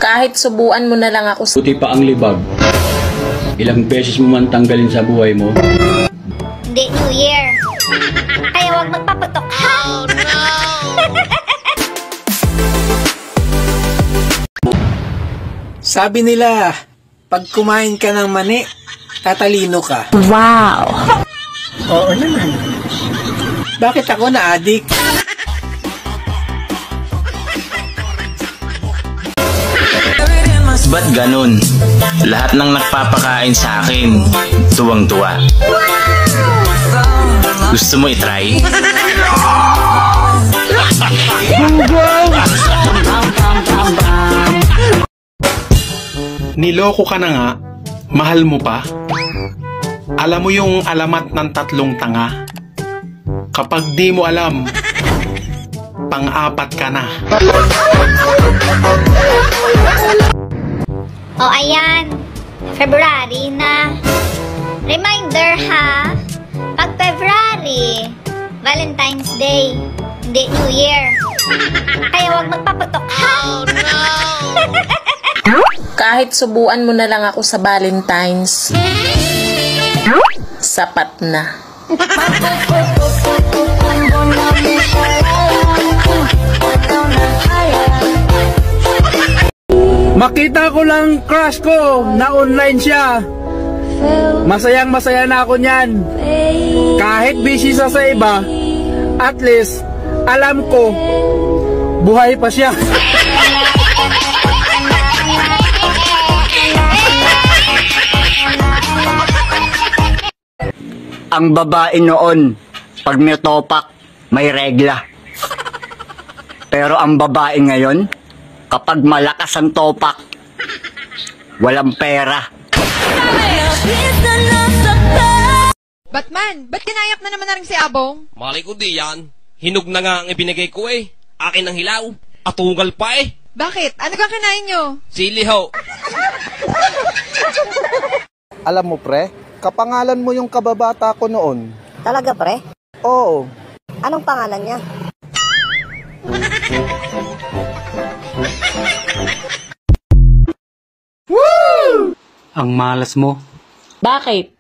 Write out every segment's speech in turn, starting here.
Kahit subuan mo na lang ako. Buti pa ang libag. Ilang beses mo man tanggalin sa buhay mo. Hindi, New Year. Kaya huwag magpaputok. Oh, no! Sabi nila, pag kumain ka ng mani, tatalino ka. Wow! Oo naman. Bakit ako na-addict? Ba't ganun? Lahat ng nagpapakain sa akin, tuwang-tuwa. Gusto mo itry? Niloko ka na nga, mahal mo pa. Alam mo yung alamat ng tatlong tanga? Kapag di mo alam, pang-apat ka na. O ayan, February na. Reminder ha, pag February, Valentine's Day, hindi New Year. Kaya huwag magpaputok. Oh, no! Kahit subuan mo na lang ako sa Valentine's, sapat na. Makita ko lang crush ko na online siya. Masayang masaya na ako niyan. Kahit busy sa iba, at least alam ko buhay pa siya. Ang babae noon, pag may topak, may regla. Pero ang babae ngayon, kapag malakas ang topak, walang pera. Batman, ba't kinayak na naman na rin si Abong? Malay ko di yan. Hinog na nga ang ibinigay ko eh. Akin ang hilaw. Atungal pa eh. Bakit? Ano kang kinain nyo? Sili ho. Alam mo pre, kapangalan mo yung kababata ko noon. Talaga pre? Oo. Anong pangalan niya? Woo! Ang malas mo. Bakit?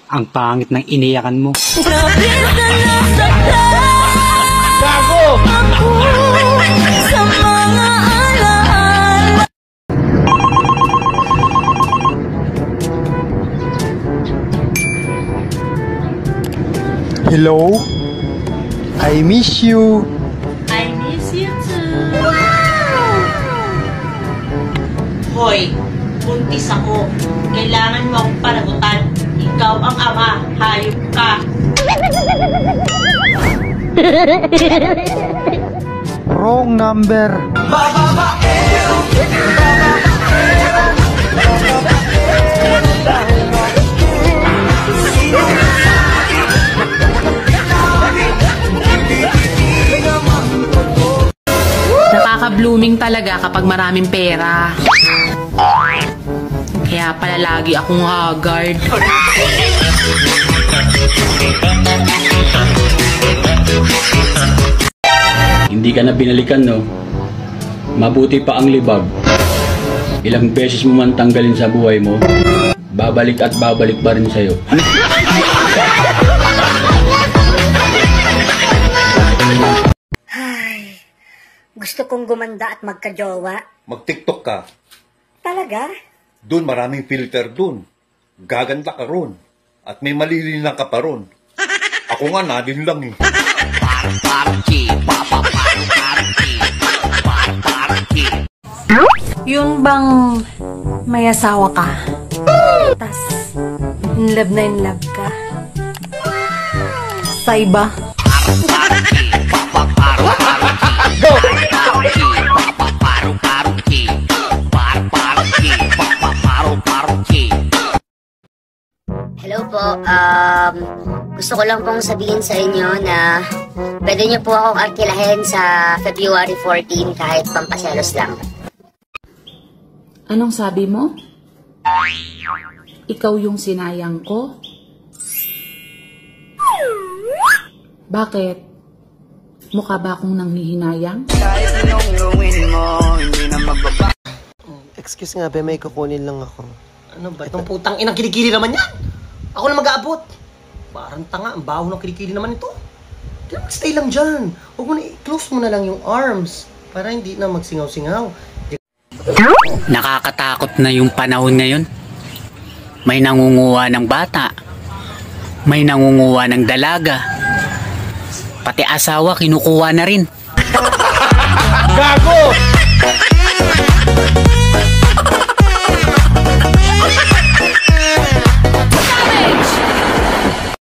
Ang pangit ng iniyakan mo. Gago! Hello? I miss you. I miss you too. Wow! Hoy, buntis ako. Kailangan mo akong panagutan. Ikaw ang ama, hayop ka. Wrong number. Nakaka-blooming talaga kapag maraming pera. Kaya pala lagi akong haggard. Hindi ka na binalikan, no? Mabuti pa ang libag. Ilang beses mo man tanggalin sa buhay mo, babalik at babalik pa rin sa'yo. Ay, gusto kong gumanda at magka-jowa. Mag-TikTok ka. Talaga? Doon maraming filter doon. Gaganda ka ron. At may malililang ka pa ron. Ako nga nadin lang eh. Yun bang may asawa ka? Tas in love ka? Sa iba? Hello po, gusto ko lang pong sabihin sa inyo na pwede niyo po akong arkilahin sa February 14 kahit pampaselos lang. Anong sabi mo? Ikaw yung sinayang ko? Bakit? Mukha ba akong nanghihinayang? Kahit anong gawin mo, hindi na Excuse nga, be, may kukunin lang ako. Ano ba? Itong putang inang kilikili naman yan. Ako na mag-aabot. Parang tanga, ang baho ng kilikili naman ito. Stay lang dyan. Huwag mo na, i-close mo na lang yung arms. Para hindi na magsingaw-singaw. Nakakatakot na yung panahon ngayon. May nangunguha ng bata. May nangunguha ng dalaga. Pati asawa kinukuha na rin. Gago!